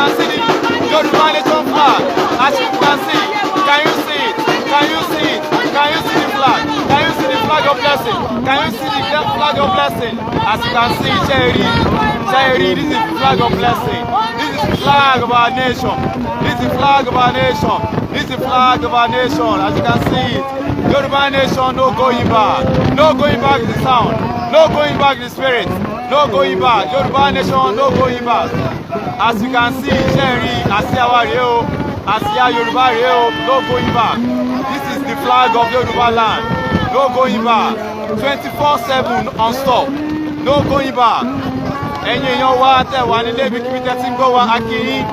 can see the Yoruba Nation flag. As you can see, can you see it? Can you see it? Can you see the flag? Can you see the flag of blessing? Can you see the flag of blessing? As you can see, Cherry, this is the flag of blessing. This is the flag of our nation. This is the flag of our nation. This is the flag of our nation. As you can see it, Yoruba Nation, no going back. No going back is the sound. No going back is the spirit. No going back. Yoruba Nation, no going back. As you can see, Cherry, Asiawa Reo, Asia Yoruba Reo, no going back. This is the flag of Yoruba land. No going back. 24/7 on stop. No going back. Ẹ̀yin èèyàn wa tẹ́ wà nílé ibikíbi tẹ́ ti ń gbọ́ wa akíyín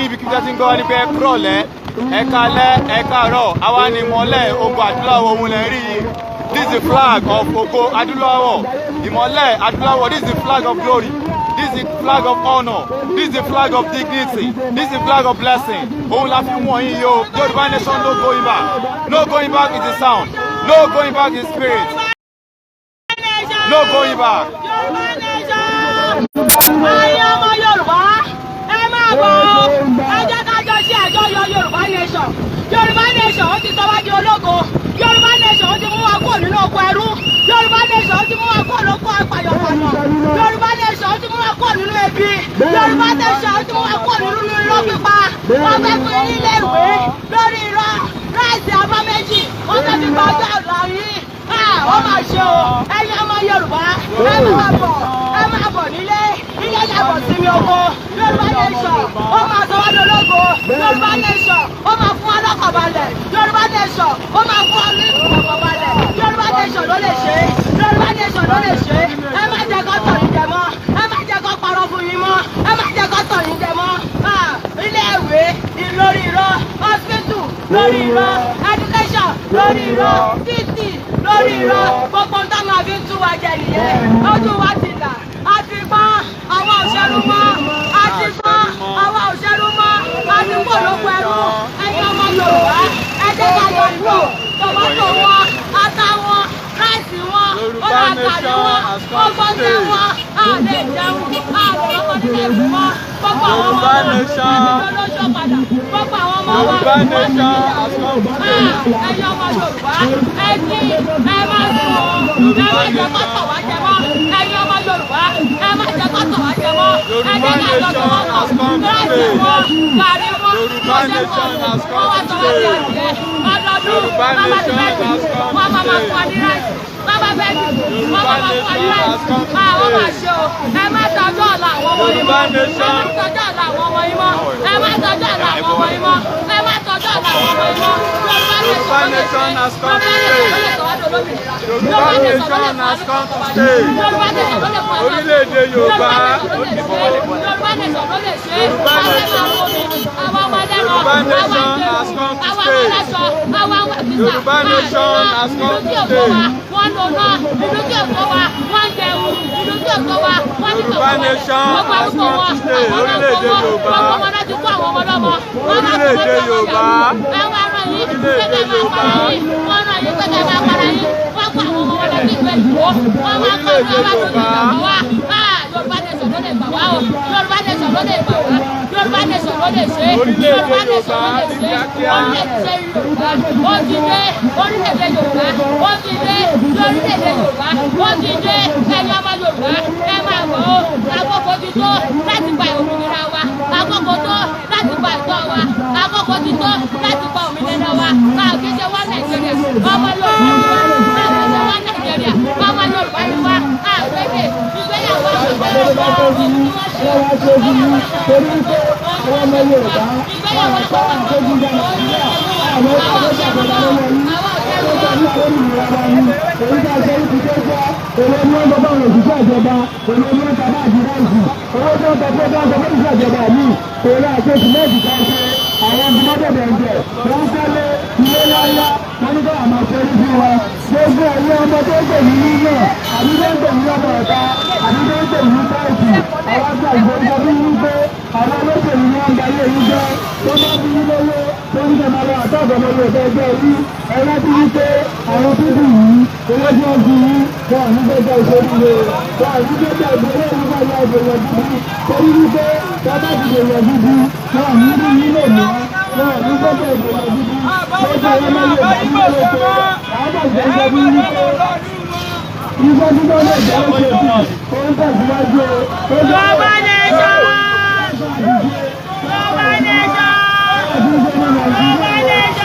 ibikíbi tẹ́ ti ń gbọ́ wa níbẹ̀ kúrọ̀lẹ́ ẹ káalẹ́ ẹ káàárọ̀ àwa ni ìmọ́lẹ̀ Ògo Adúláwọ̀ ohun lẹ́ rí yìí. This is the flag of Ògo Adúláwọ̀. Ìmọ́lẹ̀ Adúláwọ̀. This is the flag of glory. This is the flag of honor. This is the flag of dignity. This is the flag of blessing. Òun la fi wọ̀nyí yìí o. Yoruba Nation, no going back. No going back is the sound. No going back is spirit. No going back. Ayé ọmọ Yorùbá, ẹ máa bọ̀ ọ́. Ẹ jẹ́ ká jọ ṣe àjọyọ̀ Yorùbá Nation. Yorùbá Nation ó ti sọ wá di ológo. Yorùbá Nation ó ti mú wa kúrò nínú oko ẹrú. Yorùbá Nation ó ti mú wa kúrò lóko apàyọ̀pàyọ̀. Yorùbá Nation ó ti mú wa kúrò nínú ebi. Yorùbá Nation ó ti mú wa kúrò nínú irọ́ pípa. Wọ́n fẹ́ fún yín ilé ìwé lórí irọ́. Ráìsì abọ́ méjì, wọ́n fẹ́ fi gba ọjọ́ ọ̀la yín. Ó máa ṣe o, ẹ̀yin ọmọ Yorùbá, ẹ máa bọ̀ nílé yàgò sí mi oko. Yorùbá Nation ó máa sọ wá lólógo. Yorùbá Nation ó máa fún wa lọ́kàn balẹ̀. Yorùbá Nation ó máa fún wa ní ìfọ̀kàn balẹ̀. Yorùbá Nation ló lè ṣe é. Yorùbá Nation ló lè ṣe é. Ẹ má jẹ́ kó tọ̀ yín jẹ mọ́. Ẹ má jẹ́ kó parọ́ fún yín mọ́. Ẹ má jẹ́ kó tọ̀ yín jẹ mọ́. Ilé ìwé lórí irọ́, hospital lórí irọ́, education lórí irọ́, títì lórí irọ́. Gbogbo ń táwọn àfi ń tú wa jẹ nìyẹn. Ojú wa ti là. A ti gbọ́n àwọn òṣèlú mọ́. A ti gbọ́n àwọn òṣèlú mọ́. A ti kó lóko ẹrú. Ẹ̀yin ọmọ Yorùbá, ẹ jẹ́ ká yọ kúrò. Tòmátò wọn, ata wọn, ráìsì wọn, ọ̀làkàrí wọn, ọgbọ́nsẹ̀ wọn. A lè jẹun, a lè lọ́kọ́ nílé ìwé mọ́. Gbogbo àwọn ọmọ wọn ló lóṣù padà. Gbogbo àwọn ọmọ wọn wọ́n ti di ìyàwó. Ẹ̀yin ọmọ Yorùbá, ẹ jí, ẹ má sùn. Ẹ má jẹ́ kó tọ̀ wá jẹ mọ́. Ẹ̀yin ọmọ Yorùbá, ẹ má jẹ́ kó tọ̀ wá jẹ mọ́. Ẹ jẹ́ ká lọ sọ wọn náà. Ráìsì wọn, gàrí wọn, ọ̀sẹ̀ wọn, wọ́n wá sọ wá sí àdìyẹ. Ọdọọdún, wọ́n máa ti bẹ́ẹ̀ dì, wọ́n máa fún wa ní ráìsì. Wọ́n máa bẹ́ẹ̀ dì, wọ́n máa fún wa ní ráìsì. Àwọn máa ṣe o, ẹ má tọ́jú ọ̀la àwọn ọmọ yín mọ́. Ẹ má tọ́jú ọ̀la àwọn ọmọ yín mọ́. Ẹ má tọ́jú ọ̀la àwọn ọmọ yín mọ́. Ẹ má tọ́jú ọ̀la àwọn ọmọ yín mọ́. Yorùbá Nation has come to stay. Yorùbá Nation has come to stay. Orílẹ̀-èdè Yorùbá ó ti bọ̀. Yorùbá Nation ló lè ṣe é. Yorùbá Nation has come to stay. Yorùbá Nation has come to stay. Wọ́n lò náà, ìlú tí èkó wa, wọ́n jẹun, ìlú tí èkó wa, wọ́n ti tọ̀ wọ́n. Yorùbá Nation has come to stay. Orílẹ̀-èdè Yorùbá. Orílẹ̀-èdè Yorùbá. Orílẹ̀-èdè Yorùbá. Wọ́n ràn yín pé kẹ́ máa para yín. Wọ́n kó àwọn ọmọ wọn lọ sí ìlú èkó. Wọ́n máa kọ́ ọ̀rọ̀ wa lórí ìgbà wa. Yorùbá Nation ló lè gbà wá o. Yorùbá Nation ló lè gbà wá. Yorùbá Nation ló lè ṣe. Yorùbá Nation ló lè ṣe. Orílẹ̀-èdè Yorùbá. Ó ti dé. Orílẹ̀-èdè Yorùbá. Ó ti dé. Orílẹ̀-èdè Yorùbá. Ó ti dé. Ẹ̀yin ọmọ Yorùbá, ẹ máa bọ̀ ọ́. Àkókò ti tó láti gba òmìnira wa. Àkókò tó láti gba ìtọ́ wa. Àkókò ti tó láti gba òmìnira wa. Káàkiri ṣe wá Nàìjíríà. Ọmọ Yorùbá ni wá. Káàkiri ṣe wá Nàìjíríà. Ọmọ Yorùbá ni wá. Àgbẹ̀dẹ̀ ìgbéyàwó àwọn wọn ní gbẹ́gbẹ́ ìṣòro wọn ní gbẹ́gbẹ́ ìṣòro nígbà yà ìṣòro gidi torí wípé bàbá ti ṣòro gidi wọn ní rí nílò mọ́ wọn ní gbẹ́gbẹ́ ìṣòro gidi lójú àwọn ọmọ Yorùbá nílò pé àwọn àgbẹ̀gbẹ̀ bí wípé ìgbà tí wọ́n lè jẹ́ òṣèlú ó ń tẹ̀síwájú ó jẹ́ Yorùbá nation! Yorùbá nation! Yorùbá nation!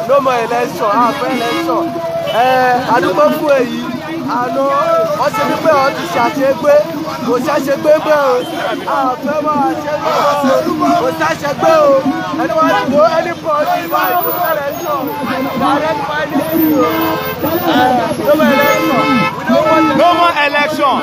no more election, election. Àdúgbò fún èyí, àná wọ́n ṣe wípé wọ́n ti ṣàṣegbé, kò ṣàṣegbé bẹ́ẹ̀ o. Àfẹ́ máa ṣe kò ṣàṣegbé o. Ẹni wọ́n ti wo ẹni pọ̀ ní ìwà ìfún election. Direct finance o. No more election.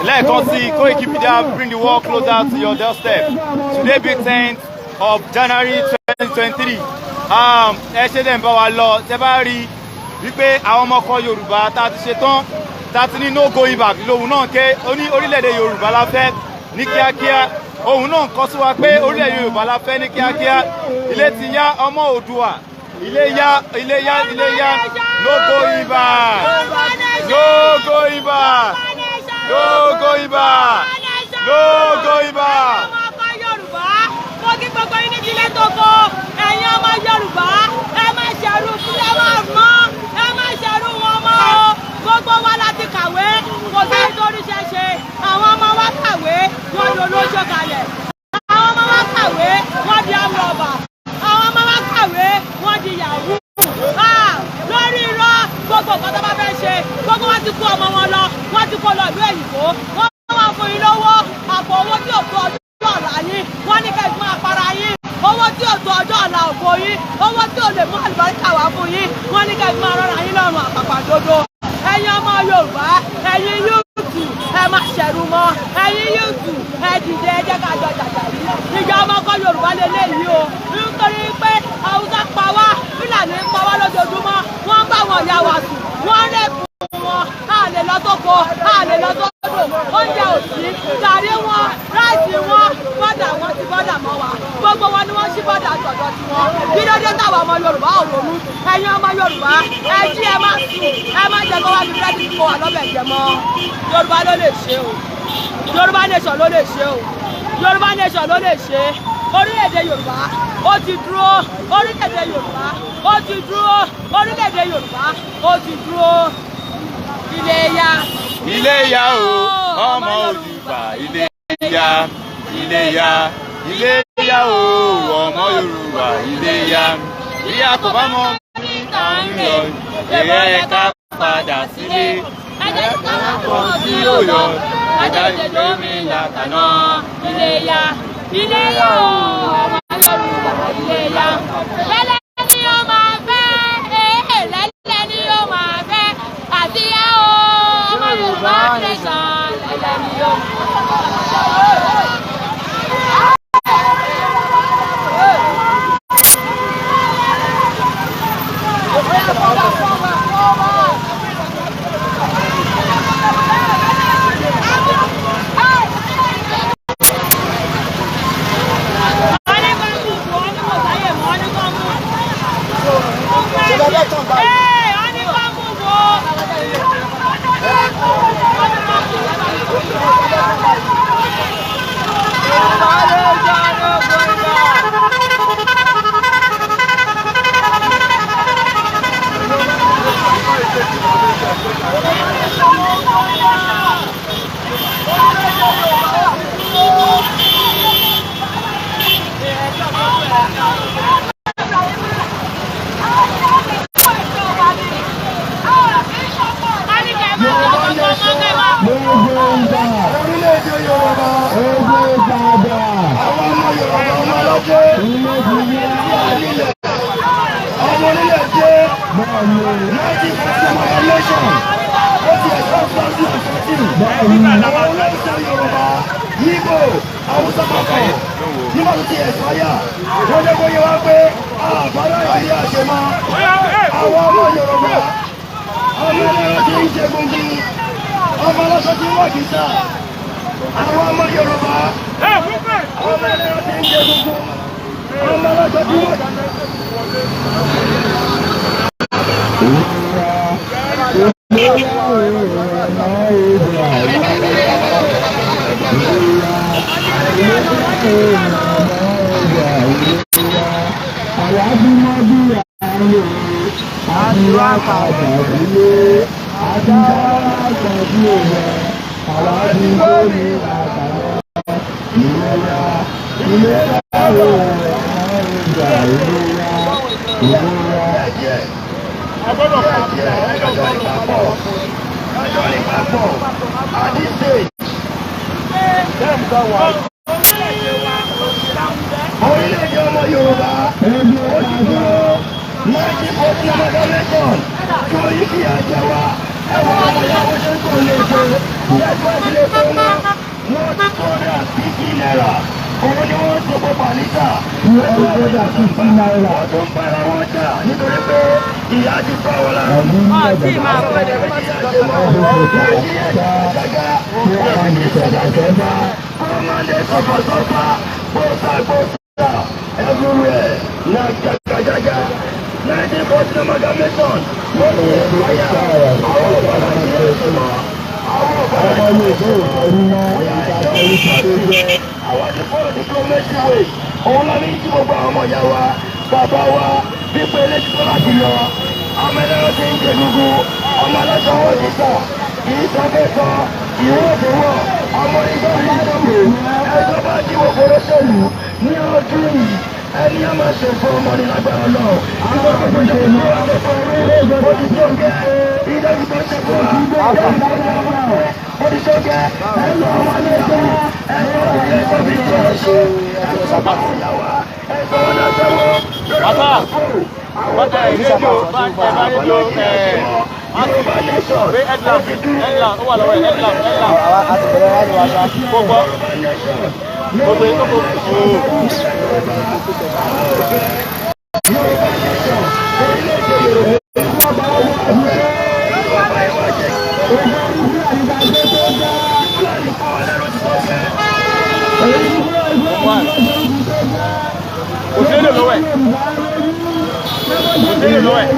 Lẹ́ẹ̀kan sí Koiki Media bring the world closer to your doorstep. Today be 10th of January 2023. Ẹ ṣe dẹ̀ ń bá wa lọ, tẹ́ bá rí wípé àwọn ọmọ ọkọ Yorùbá tá a ti ṣe tán, tá a ti ní no going back lòun náà ké ó ní orílẹ̀-èdè Yorùbá la fẹ́ ní kíákíá. Òun náà kọ́ sí wa pé orílẹ̀-èdè Yorùbá la fẹ́ ní kíákíá. Ilé ti yá ọmọ Oòduà. Ilé yá no going back. No going back. No going back. No going back. Mo kí gbogbo yín ní ilé tó kọ ẹ̀yin ọmọ Yorùbá ẹ má ṣẹ̀rù fúlẹ̀ wà mọ́ ẹ má ṣẹ̀rù wọn mọ́ o gbogbo wa láti kàwé kò sí nítorí ṣẹṣẹ àwọn ọmọ wa kàwé wọn lò lóṣù kalẹ̀ àwọn ọmọ wa kàwé wọn di amúrọ̀bà àwọn ọmọ wa kàwé wọn di yahoo lórí irọ́ gbogbo nǹkan tó bá fẹ́ ṣe gbogbo wọn ti kó ọmọ wọn lọ wọn ti kó lọ ìlú èyìnbó wọn wà fún yín lówó àpò owó tí ò tó ọjọ́ ọ̀la yín wọ́n ní kẹ́kẹ́ máa para yín owó tí ò tó ọjọ́ ọ̀la òkò yín owó tí ò lè mú àlùbáríkà wá fún yín wọ́n ní kẹ́kẹ́ máa rọra yín lọ́rùn àpàpàdodo ẹ̀yin ọmọ Yorùbá ẹ̀yin yúùtù ẹ má ṣẹ̀rù mọ́ ẹ̀yin yúùtù ẹ dìde ẹ jẹ́ ká jọ jàjà yìí ìjà ọmọ ọkọ Yorùbá lélẹ́yìí o nítorí pé Haúsá pa wá Fúlàní pa wá lójoojúmọ́ wọ́n bá wọn yá wa sùn wọ́n rẹ̀ wọn a lè lọ sóko a lè lọ sódò oúnjẹ òsì gàrí wọn ráìsì wọn bọ́dà wọn ti bọ́dà mọ́ wa gbogbo wọn ni wọ́n ṣí bọ́dà tọ̀dọ̀ tiwọn kí ló dé táwọn ọmọ Yorùbá ò ronú ẹ̀yin ọmọ Yorùbá ẹ jí ẹ má sùn ẹ má jẹ kó wá fi rẹ́dí kó wà lọ́bẹ̀ jẹ mọ́ Yorùbá ló lè ṣe o Yorùbá nation ló lè ṣe o Yorùbá nation ló lè ṣe orílẹ̀-èdè Yorùbá ó ti dúró orílẹ̀-èdè Yorùbá ó ti dúró orílẹ̀-èdè Yorùbá ó ti dúró. Iléyá o ọmọ Oòduà Iléyá o ọmọ Yorùbá Iléyá bí a kò bá mọ bí à ń lọ èrè ká padà sílé ẹ̀jẹ̀ ká pọ̀ sí òyò ẹ̀jẹ̀ ìjọ mi làkàná Iléyá o ọmọ Yorùbá Iléyá lẹ́lẹ́ ni ó máa fẹ́ lẹ́lẹ́ ni ó máa fẹ́ àti yá o ọmọ Yorùbá nation lẹ́lẹ́ ni ó máa fẹ́. Orílẹ̀-èdè ọmọ Yorùbá òyìnbó láti bọ́sí ọmọdé lẹ́kọ̀ọ́ tó yí kí a jẹ wá ẹwà ọmọ ìyàwó ṣe ń kó lè ṣe lẹ́gbẹ́ ìdílé tó ná wọ́n ti kọ́ ní àtìkí náírà òun ni wọ́n ti kó pàlítà wọ́n tó ń para wọn jà nítorí pé ìyá ti kọ́ wọn lára. Ọtí máa fẹ́ lè fún ọtí lọ́dọ̀. Ọmọdé sọ́fàsọ́fà bọ́sà everywhere na jagajaga 1940 amalgamation wọ́n ti yẹ fàyà àwọn ọ̀bàlá ní ẹ̀sùn mọ́ àwọn ọ̀bàlá ní ẹ̀sùn mọ́ àwọn ti fọ́lọ̀ diplomacy way òun la ní tí gbogbo àwọn ọmọ ìyá wa bàbá wa pípẹ́ eléjì tó láti lọ ọmọ ẹlẹ́rọ ti ń jẹ gbogbo ọmọ aláṣọ wọn ti sọ kì í sọ bẹ́ẹ̀ sọ ìwé òfin wọ̀ ọmọ ìgbà ìjọba ẹjọ́ bá jí gbogbo olóṣèlú ní ọdún yìí ẹni a máa ṣe fún ọmọ ní lágbára lọ àwọn ọmọ ìjọba ìjọba ìjọba òdìsókè ìjọba tó ṣe fún wa òdìsókè ẹlọ ọmọ nígbà ẹlọ ìjọba ìjọba ṣe ẹlọ ìyàwó ẹlọ ọ̀nà tẹwọ́ bàtà rédíò bá rédíò pé headlamp ó wà lọ́wọ́ headlamp àti bẹ̀rẹ̀ láti wá sá. gbogbo ètò kò òṣèlú lọ́wọ́ ẹ̀ òṣèlú lọ́wọ́ ẹ̀.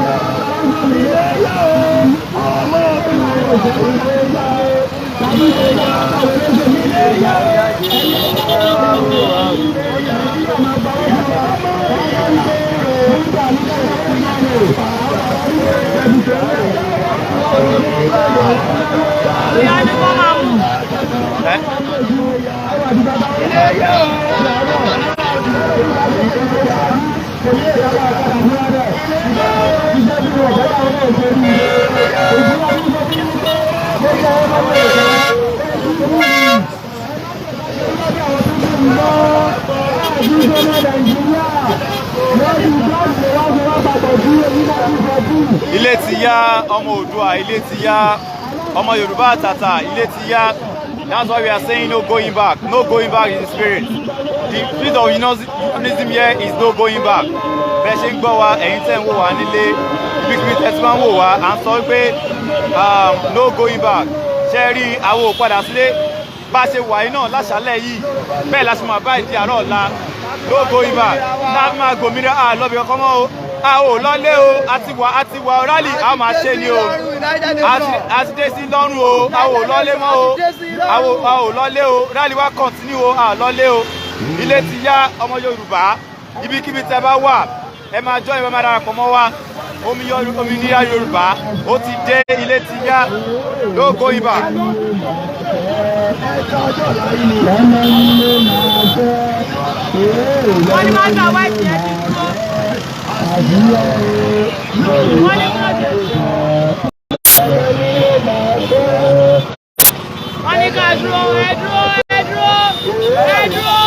Ilé ti yá ọmọ Oòduà, ilé ti yá ọmọ Yorùbá àtàtà, ilé ti yá. That's why we are saying no going back. No going back in the spirit. The spirit of unionism here is no going back. Bẹ́ẹ̀ ṣe ń gbọ́ wa, ẹ̀yin tẹ́ ń wò wá nílé, ibikíbi tẹ́ ti máa ń wò wá, à ń sọ pé no going back. Ṣé rí àwọn ò padà sílé bá ṣe wà yìí náà láṣálẹ̀ yìí, bẹ́ẹ̀ la ṣe máa bá ìdí àárọ̀ ọ̀la. No going back. Náà máa gbòmìnira àlọ́bì kankan mọ́ o. A ò lọlé o, àti wà rálì, a máa ṣe ni o. A ti dé sí lọ́rùn o, a ò lọlé mọ́ o. A ò lọlé o, rálì wa kọ̀ntínú o, a lọlé o. Ilé ti yá ọmọ Yorùbá, ibikíbi tẹ́ bá wà, ẹ máa jọ ìwé máa darapọ̀ mọ́ wa. Òmìnira Yorùbá, ó ti dé, ilé ti yá, no going back. Wọ́n ní máa ń náwó ẹ̀jẹ̀ ti dúró. Wọ́n ní ká dúró, ẹ dúró, ẹ dúró, ẹ dúró.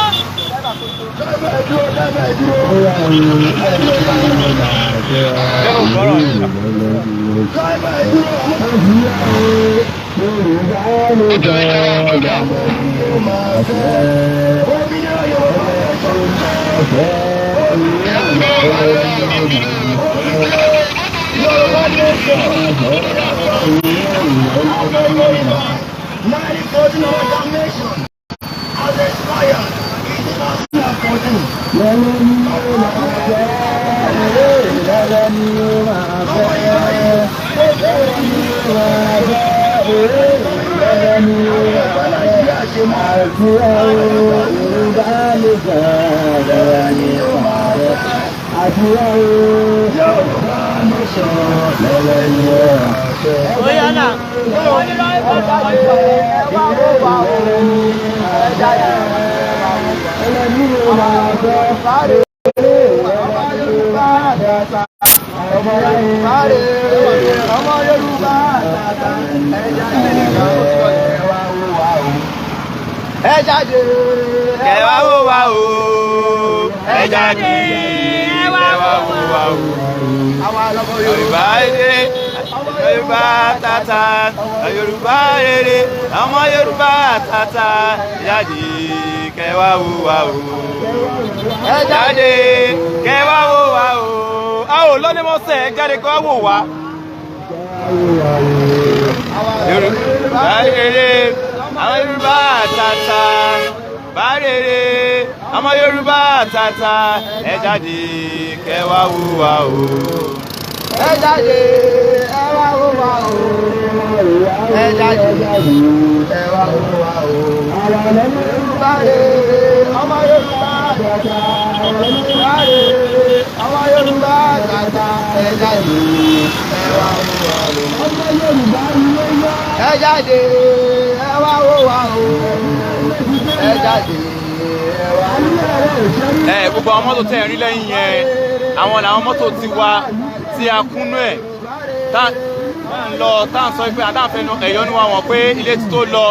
Ẹ jáde ẹ wá wò wá o. Ẹ jáde ẹ wá wò wá o. Yorùbá rere Yorùbá tata Yorùbá rere ọmọ Yorùbá tata jáde kẹ wá wò wá o. Ẹ jáde kẹ wá wò wá o. A ò lọ́ní mọ́sẹ̀ ẹ jáde kẹ wá wò wá. Yorùbá rere àwọn Yorùbá tata bá rere ọmọ Yorùbá tata ẹ jáde kẹ wá wò wá o. Ẹ jáde ẹ wá wò wá o. Ẹ jáde ẹ wá wò wá o. Yorùbá rere ọmọ Yorùbá tata Yorùbá rere ọmọ Yorùbá tata ẹ jáde ẹ wá wò wá o. Ẹ jáde ẹ wá wò wá o. Ẹ jáde ẹ wá wò wá o. Gbogbo àwọn mọ́tò tẹ̀ ń rí lẹ́yìn yẹn àwọn làwọn mọ́tò ti wá tí a kúnnú ẹ̀ tá ń lọ tá ń sọ pé àdáǹfẹ́ ẹ̀yọ́nú wa wọ̀n pé ilé tí tó lọ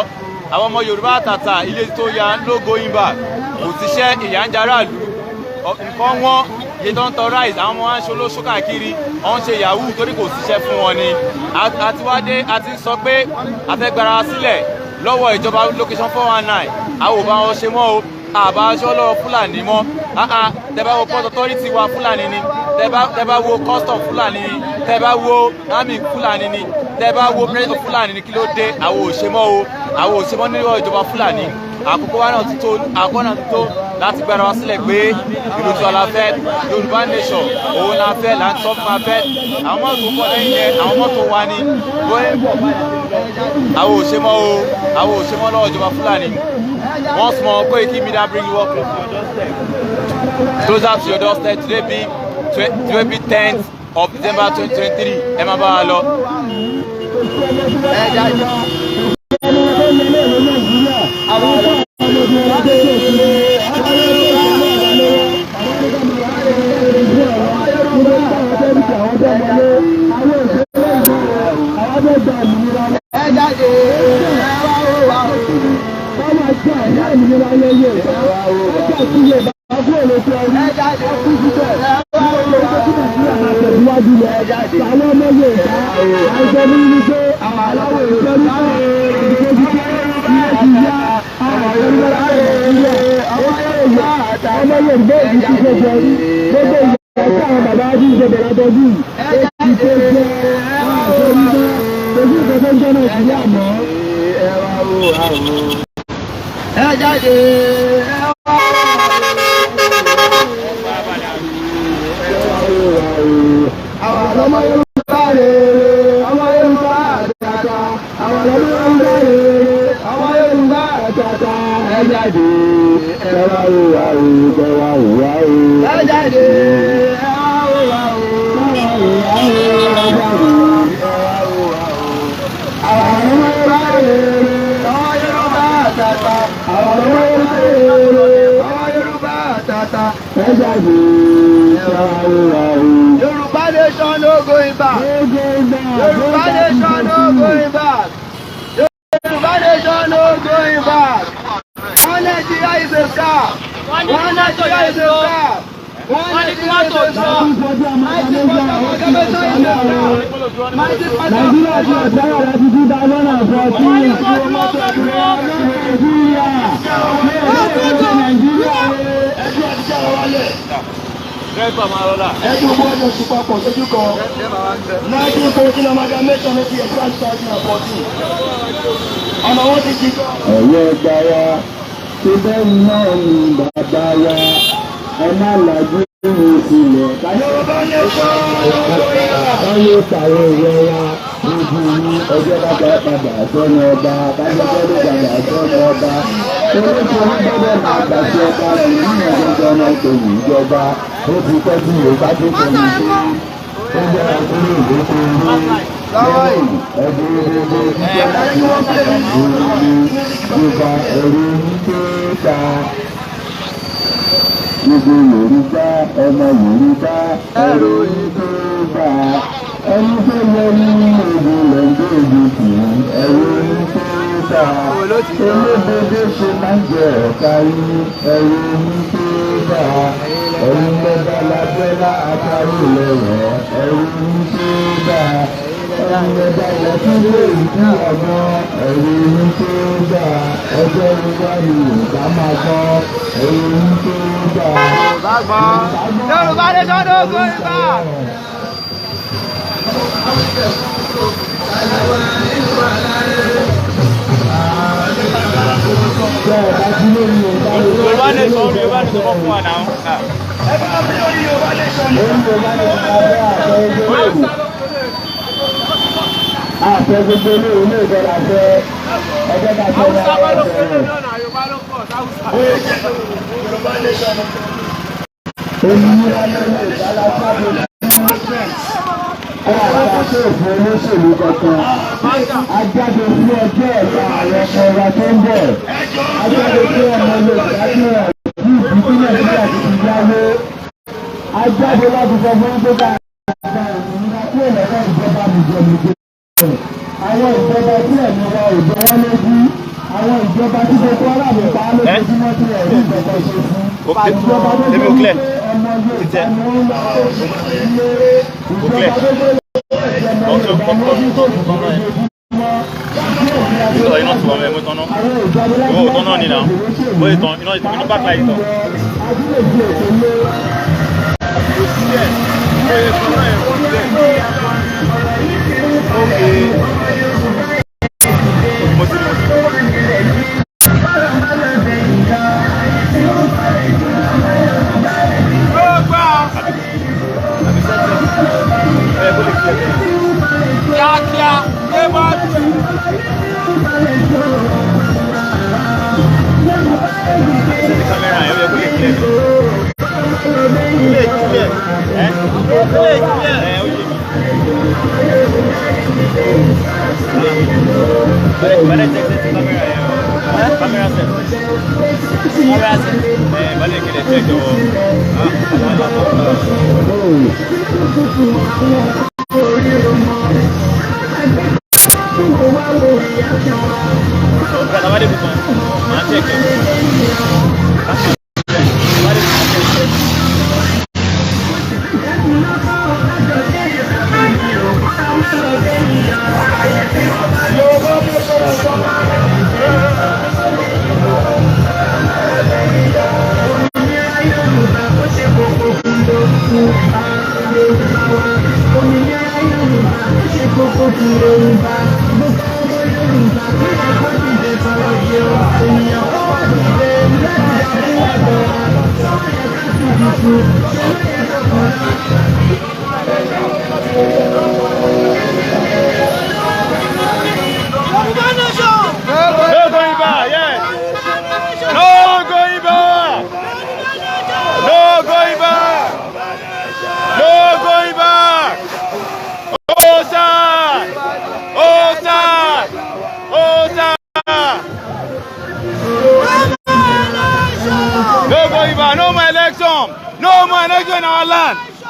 àwọn ọmọ Yorùbá tàtà ilé tí tó ya ló going back kò síṣẹ́ ìyà ń jara lù nǹkan wọn iye tó ń tọ rice àwọn ọmọ wa ń ṣe olóṣó káàkiri wọ́n ń ṣe yahoo torí kò síṣẹ́ fún wọn ni àtiwádé àti sọ pé a fẹ́ gbára sílẹ̀ lọ́wọ́ ìjọba location 419 àwọn ò bá wọn ṣe mọ́ o àbá aṣọ lọ́wọ́ Fúlàní mọ́ tẹ́ bá wo port authority wa Fúlàní ni tẹ́ bá wo custom Fúlàní ni tẹ́ bá wo army Fúlàní ni tẹ́ bá wo president Fúlàní ni kí ló dé àwọn ò ṣe mọ́ o àwọn ò ṣe mọ́ nílò ìjọba Fúlàní àkókò wa náà ti tó àkókò náà ti tó láti gbára wa sílẹ̀ pé ìlú tí wọ́n la fẹ́ Yorùbá nation òun la fẹ́ là ń tọ́ fún wa fẹ́ àwọn mọ́tò pọ̀ lẹ́yìn yẹn àwọn mọ́tò wa ni bóyá àwọn ò ṣe mọ́ o àwọn ò ṣe mọ́ lọ́wọ́ ìjọba Fúlàní. Once more, Koiki Media bring you up closer to your doorstep. Today be 10th of December 2023. Ẹ máa bá wa lọ. Yorùbá nation no going back. Yorùbá nation no going back. Yorùbá nation no going back. One Nigeria is a scam. One Nigeria is a scam. One Nigeria is a scam. Ẹgbẹ́ gbọ́dọ̀ sí papọ̀ sójú kan. 1914 amalgamation ló ti ẹ̀ka 2014. Ọmọ wọn ti jí kan. Ẹ̀yẹ́ ẹgbà wa ṣe bẹ́ẹ̀ náà ni bàbá wa ẹ má làjú ìlú ìsìlẹ̀. Yorùbá nation Báyọ̀ tàwọn ìwé wa níbi ọjọ́ bàbá padà sọ́nà ọba kájọ́jọ́ ló padà sọ́nà ọba. Olóṣèlú gbọ́dọ̀ máa gbàṣẹ ọba sí ní ọjọ́ náà tó yìí jọba. ó ti pẹ́ tí Yorùbá tó kọ́ ní ṣe ó jẹ́ àkúrò ìdókòwò ẹ̀dùn gbogbo títẹ̀ àti ìròyìn Yorùbá ẹ̀rù tó ta gbogbo Yorùbá ọmọ Yorùbá ẹ̀rù tó ta ẹni tó yẹ ní ogun lẹ́gbẹ́ ogun kì í ẹ̀rù tó ta olóbodè ṣe máa ń jẹ ọ̀ka yín ẹ̀rù tó ta ẹ̀rù lẹ́gbẹ́ lábẹ́lá àtàrí lẹ́wọ̀ ẹ̀rù tó ta ẹ̀rù lẹ́gbẹ́ lẹ́kúnlé ìdí ọgbọ́n ẹ̀rù tó ta ọjọ́ ìwá ni Yorùbá máa gbọ́ ẹ̀rù tó ta. Yorùbá lè sọ́dọ̀ ògùn ìgbà. Yorùbá lè sọ fún wa náà. Àfẹ́ gbogbo ilé ìjọba fẹ́ ẹgbẹ́ ká fẹ́ ní àwọn ọ̀sẹ̀ rẹ̀. Òmìnira lẹ́yìn ìdálá sábẹ́ àṣẹ òfin olóṣèlú kankan ajáde fún ọjọ́ ọ̀la àwọn ọmọ wa tó ń bọ̀ ajáde fún ọmọ Yorùbá tí wọ́n bí ìdílé Nàìjíríà ti ti yáwó ajáde láti sọ fún pé ká gba òmìnira tí ìlọ́wọ́ ìjọba nìjọba àwọn ìjọba tí ẹ̀mí wa ò jọ wọ́n lójú àwọn ìjọba tí gbogbo aráàlú pa á lójoojúmọ́ tí ẹ̀rí ìjọba ṣe fún ìjọba tó ṣe fún ọmọ Yorùbá ni wọ́n ń lọ sí ilé ìjọba tó ṣe iná tí wọ́n mẹ́mú tán náà owó tán náà nìyà ó yẹ tán iná bá láyé tán. Kíákíá ẹ bá tù. Kámẹ́rà yẹn ó yẹ kó lè kílẹ̀ mi. Lè kílẹ̀ ẹ́ lè kílẹ̀ ẹ́ ó yẹ mi. Bẹ́ẹ̀ tẹ̀ sí kámẹ́rà yẹn o. Kámẹ́rà sẹ̀. Kámẹ́rà sẹ̀. Bẹ́ẹ̀ kílẹ̀ tẹ̀ jọ̀wọ́.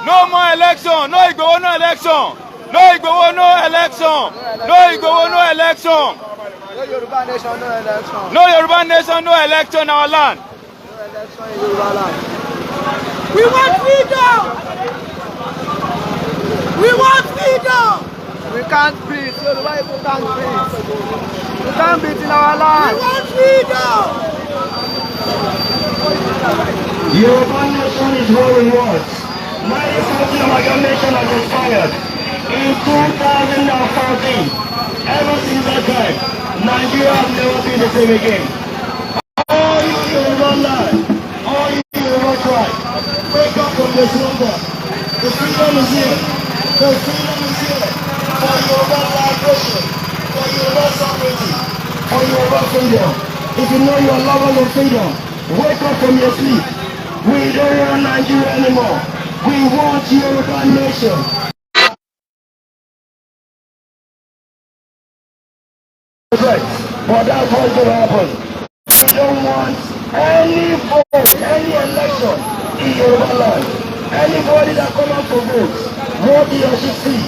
No more election. No Igboho, no election. No Igboho, no election. No Igboho, no election. No Yoruba nation, no election. No Yoruba nation, no election in our land. No election in Yoruba land. We want freedom. We want freedom. We can't breathe. Yoruba people can't breathe. We can't breathe in our land. We want freedom. Yoruba nation is what we want. 90% of our nation has expired. In 2014, ever since that time, Nigeria has never been the same again. All you Yoruba land, all you Yoruba tribe, wake up from the slumber. The freedom is here. The freedom is here for Yoruba liberation, for Yoruba sovereignty, for Yoruba freedom. If you know you are lovers of freedom, wake up from your sleep. We don't want Nigeria anymore. We want Yoruba nation. But that's what's going to happen. We don't want any vote, any election in Yoruba land. Anybody that come out to vote, what he or she see,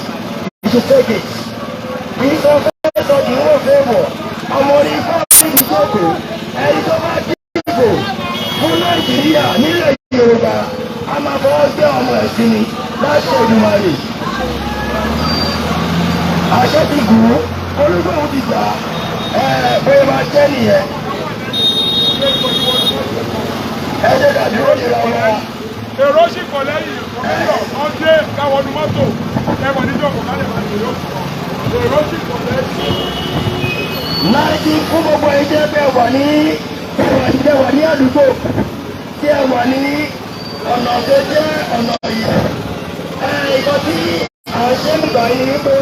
he should take it. He's a face of the whole favor. I'm on the phone to Joko. And he's about people. For Nigeria, nílẹ̀ Yorùbá, a máa fọwọ́ gbé ọmọ ẹ̀sìn ni láti Èdùmàrè. Àṣẹ ti gùn ún, olúgbòhùn ti gbà bóyá máa jẹ́ nìyẹn. Ẹ jẹ́ ká dúró nira wọn. Èrò sì pọ̀ lẹ́yìn ọdún káwọn ọdún mọ́tò ẹ̀wọ̀n níjọba kálẹ̀ máa dèrò. Èrò sì pọ̀ lẹ́yìn. Láti fún gbogbo ẹjẹ́ bẹ́ẹ̀ wà ní àdúgbò tí ẹ wà ní ọ̀nà tó jẹ́ ọ̀nà ìyẹ̀. Ìkan tí à ń ṣe nígbà yìí ni pé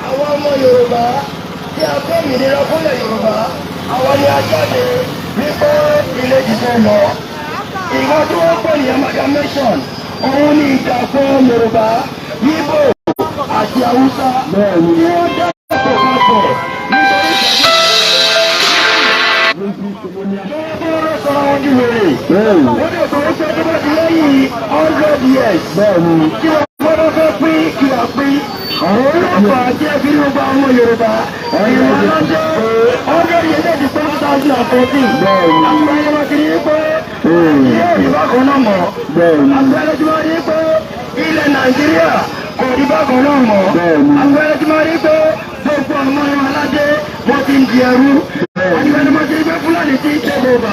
àwọn ọmọ Yorùbá tí a fẹ́ òmìnira fúnlẹ̀ Yorùbá àwọn ni a jáde wípé ilé ìdìbò lọ. Ìwọ́n tí wọ́n pè ní amalgamation òun ni ìdàpọ̀ Yorùbá, Ìgbò àti Haúsá tí wọ́n dá ọ̀pọ̀ papọ̀ nítorí ìgbàgbọ́ sọ̀rọ̀ wọn di wèrè. Wọ́n dẹ̀ sọ̀rọ̀ pé tó bá ti lẹ́yìn 100 years kí wọ́n gbọ́dọ̀ fẹ́ pín kí wọ́n pín. Àwọn olùkọ́ àti ẹbí ló gba ọmọ Yorùbá. Ìwọ̀n lọ́jọ́ 100 years ẹ̀dí pé 2014. Àgbáyé wọn ti ní pé yóò rí bákan náà mọ̀. Àgbáyé tí wọ́n rí pé ilẹ̀ Nàìjíríà kò rí bákan náà mọ̀. Àgbáyé tí wọ́n rí pé gbogbo ọmọ aládé wọ́n ti ń di ẹrú. Àgbáyé tí wọ́n ti rí pé Fúlàní ti ń tẹ́ bọ̀bà.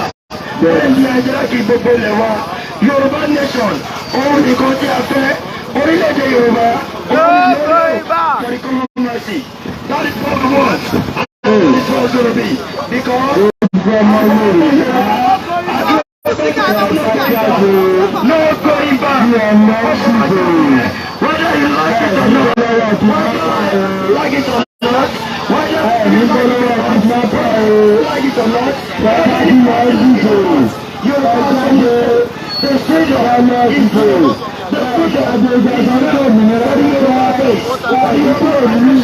Bẹ́ẹ̀ ni Nàìjíríà kì í gbogbo ilẹ̀ wa. Yorùbá nation òun nìkan tí a fẹ́. Orílẹ̀-èdè Yorùbá. That is what we want. This was going to be because no going back. Whether you like it or not, like it or not, whether you like it or not, you are the freedom is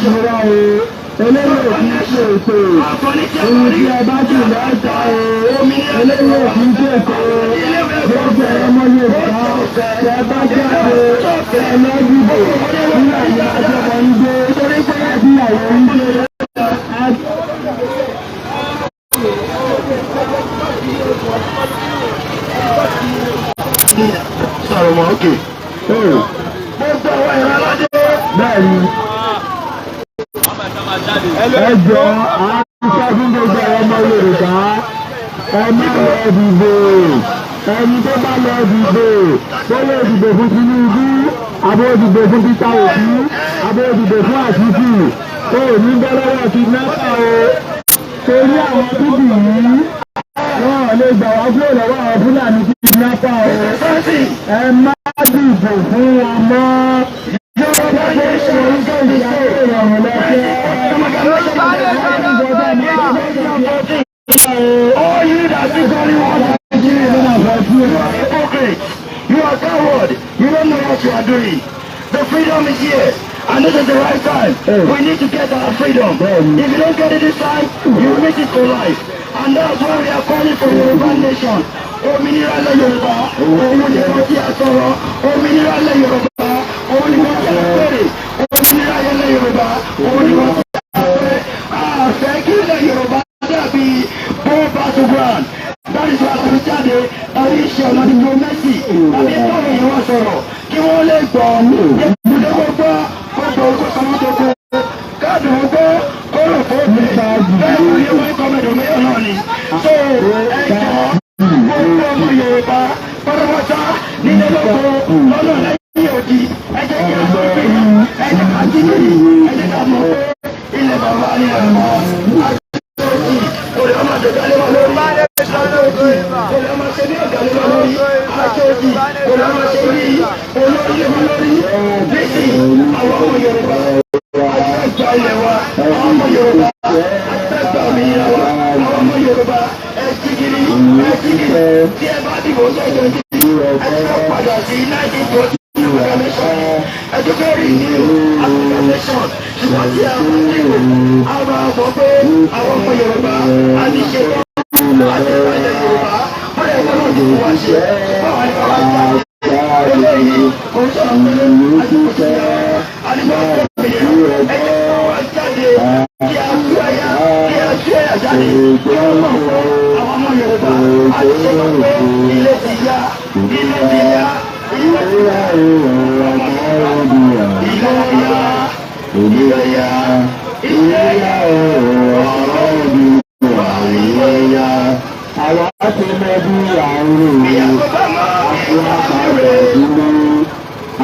yours. Eléyìí kì í ṣe ètò ohun tí ẹ bá jù lọ́jà eléyìí kì í ṣe ètò gbogbo ọmọ Yorùbá tẹ bá jáde tẹ lọ́dìbò nígbà tí àjọpọ̀ ń gbé torí pé ẹbí àwọn ń gbé. Sọ̀rọ̀ mọ́ òkè. Gbogbo àwọn ìran aládé. Bẹ́ẹ̀ni. Ẹjọ́ àtúnṣe fún gbogbo ọmọ Yorùbá. Ẹ má lọ dìbò. Ẹni tó bá lọ dìbò tó lè dìbò fún Tinubu, àbó dìbò fún Peter Obi, àbó dìbò fún Àtìkù. Ó ní bẹ́lẹ́wọ̀ ti mẹ́fà o. Torí àwọn bíbí yìí wọ́n lè gbà wá kúrò lọ́wọ́ àwọn Fúlàní tí ti mẹ́fà o. Ẹ má dìbò fún wọn mọ́. Yorùbá nation ń gbé ìyá ìrọ̀rùn lọ́sẹ̀. All you that is only one Nigeria you are hypocrite. You are coward. You don't know what you are doing. The freedom is here. And this is the right time. We need to get our freedom. If you don't get it this time, you miss it for life. And that's why we are calling for Yoruba nation. Òmìnira ilẹ̀ Yorùbá, òun ni wọ́n ti àsọ̀rọ̀. Òmìnira ilẹ̀ Yorùbá, òun ni wọ́n ti àpẹẹrẹ. Òmìnira ilẹ̀ Yorùbá, òun ni wọ́n ti àpẹẹrẹ. Àfẹ́ kí ilẹ̀ Yorùbá dàbí ball battleground. That is why we jáde tàbí iṣẹ́ ọ̀nà diplomacy tàbí bọ́ọ̀lù yìí wọ́n sọ̀rọ̀ kí wọ́n lè gbọ́ ìpínlẹ̀ gbogbo orúkọ sọmọdókò káàdì gbogbo kóró fóònù bẹ́ẹ̀ ni wọ́n kọ́ mẹ́jọ mẹ́jọ náà ni. So ẹ̀jọ̀ gbogbo ọmọ Yorùbá pátápátá nílé lóko lọ́nà lẹ́yìn òdì ẹ̀jẹ̀ kí a sọ pé ẹ̀jẹ̀ ká jí nìyí ẹ̀jẹ̀ ká mọ̀ pé ilẹ̀ bàbá ni ẹ̀mọ́ àti òde ọmọ àjọ̀dálẹ̀ wà lórí. Olama ṣe ní ọ̀gálẹ̀ wà lórí. Àjọ̀dì olama ṣe ní olórí wà lórí. Bísí àwọn ọmọ Yorùbá àtẹ̀gbà ilẹ̀ wa àwọn ọmọ Yorùbá àtẹ̀gbà òmìnira wa àwọn ọmọ Yorùbá ẹ̀jìgìrì tí ẹ bá dìbò sọ́jọ́ ní ẹjọ́ padà sí 1940 ẹjọ́ kẹrì ní application ṣùgbọ́n tí a bá dìbò a máa mọ̀ pé àwọn ọmọ Yorùbá a ti ṣe tán àti ìpàdé Yorùbá bóyá ẹgbẹ́ náà ti wá ṣe báwa ni bàbá jáde eléyìí kò sọ̀rọ̀ pé àdìbò sí àdìbò òmìnira ẹgbẹ́ náà wá jáde kí a tú ẹ̀yà jáde kí a mọ̀ pé àwọn ọmọ Yorùbá a ti ṣe tán pé ilé ti yá ilé ti yá ilé ti yá àwọn àti mẹ́bí àrùn àfúrápàdé dúró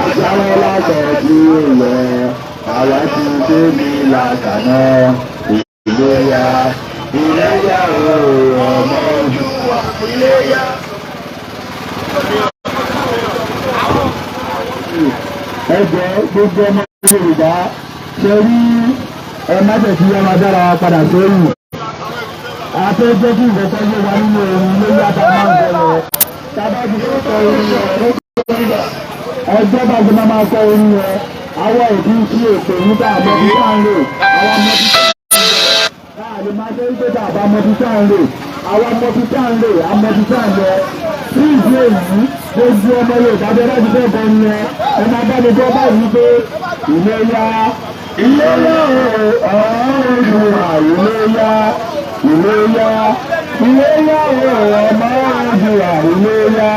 àjáwọ́ látọ̀jú ilẹ̀ àwọn ti débi làkàná ìléyà ìléyà ọmọ ojú ìléyà. ẹgbẹ́ gbogbo ọmọ Yorùbá ṣe rí ẹ má tẹ̀sí ọmọ dára padà sórí àtẹ́jọ́ kí ìgbẹ́sẹ̀ yé wa nínú ohun ló yàtọ̀ máa ń bẹ̀rẹ̀ tábàbí tó kọ orin rẹ̀ ẹjọ́ bá gbé máa kọ orin rẹ̀ àwọn òbí sí ètò nígbà àmọ́bí tá ń lò àwọn ọmọbí láàrin máa ṣe ń gbé bàbá ọmọbí tá ń lò àwọn ọmọbí tá ń lò àmọ́bí tá ń lọ sí ìdí èyí gbogbo ọmọ Yorùbá bẹ́ẹ̀ láti fẹ́ bọ́ ni ẹ máa bá mi gbọ́ báyìí pé ìléyá ìléyá ọ̀ọ́rùn àìléyá ìléyá ìléyá ọmọ Oòduà ìléyá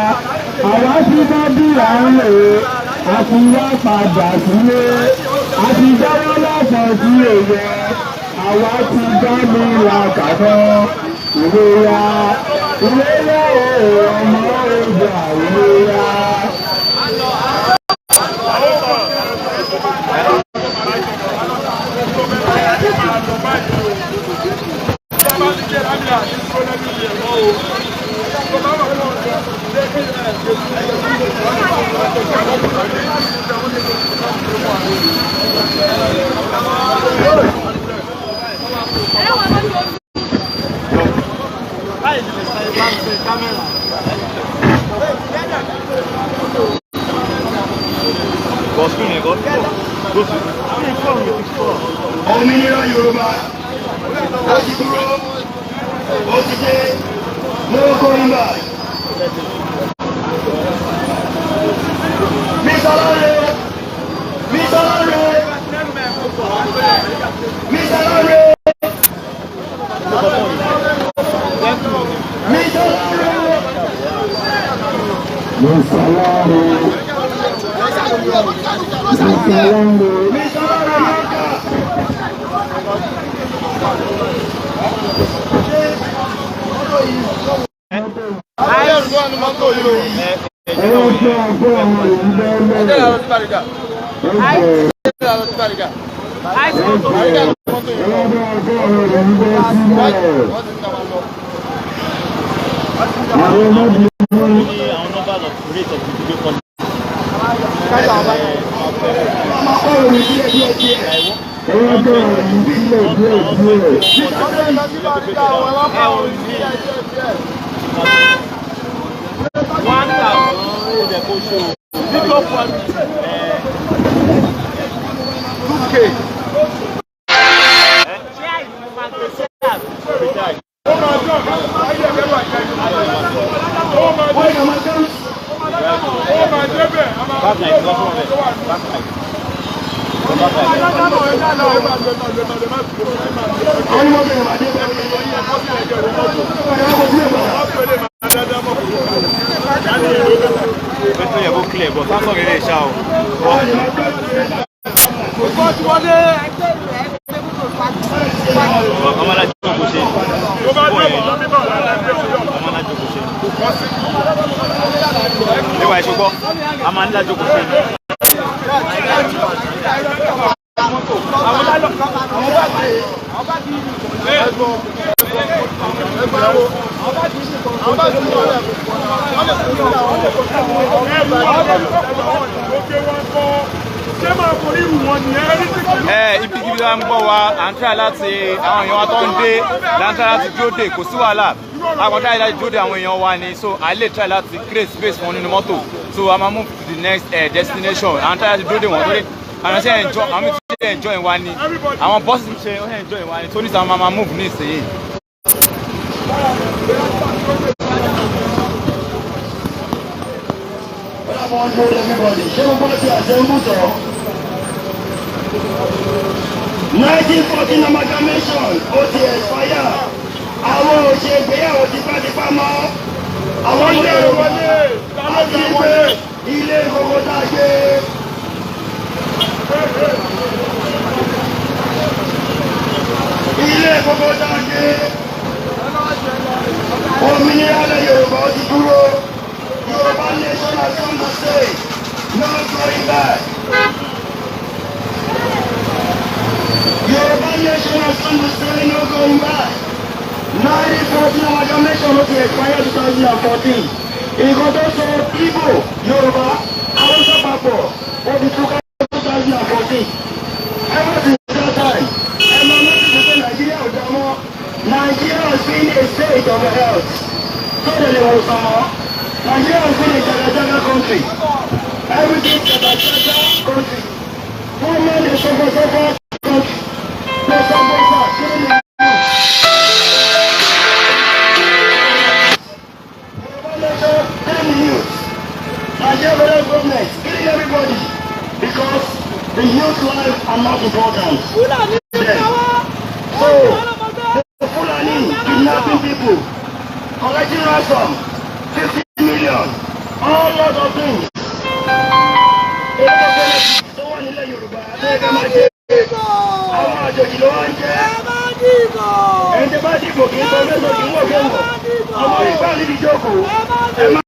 àwa ti bá bí à ń lè a ti wá padà sílé a ti dáwọ́ lọ́pọ̀ sí èyẹ àwa ti dá mi làkàtọ́ ìléyá ìléyá ọmọ Oòduà ìléyá. Òmìnira Yorùbá ó ti dúró ó ti dé lórúkọ ìgbà. Mísàlárè Mísàlárè Mísàlárè ibikíbi la ń gbọ́ wa à ń try láti àwọn èèyàn wa tó ń dé là ń try láti dúró dé kò sí wàhálà àwọn try láti dúró dé àwọn èèyàn wa ni so à lè try láti create space fún nínú mọ́tò so a máa move to the next destination à ń try láti dúró dé wọn torí àwọn ṣe enjoy àwọn tí ṣe enjoy wa ni àwọn bosses ṣe enjoy wa ni tó ní sàwọn máa move ní ìsinyìí. Ṣé mo bá ti àṣẹ ń bù sọ? 1914 amalgamation ó ti expire. Àwọn òṣè ìgbéyàwó tipátipá mọ́. Àwọn ilé ìwọlé àti ìwé ilé ìgbogbo tá a gbé. Ilé ìgbogbo tá a gbé. Òmìnira ilẹ̀ Yorùbá ó ti dúró. Yorùbá nation has come to stay. No going back. Yorùbá nation has come to stay. No going back. 1914 amalgamation ló ti expire 2014. Nǹkan tó sọ Igbo, Yorùbá, Hausa papọ̀ ó ti túká 2014. Ever since that time, ẹ máa mọ́ sí pé Nàìjíríà ò dá mọ́. Nigeria has been a state of health. Tó lè lè wò sàn mọ́. Nigeria has been a jaga-jaga country. Everything is a jaga country. Women is suffer country. No suffer, killing the youth. Nigeria federal government killing everybody because the youth life are not important. So, the Fulani kidnapping people, collecting ransom, 50 million, all lot of things. Someone in the Yoruba, àwọn àjòjì ló wá ń jẹ́. Ẹ̀jẹ̀ bá dìbò kí n sọ mẹ́sàn-án kí n wọ̀ kẹ́wọ̀. Ọmọ ìgbà níbi jókòó.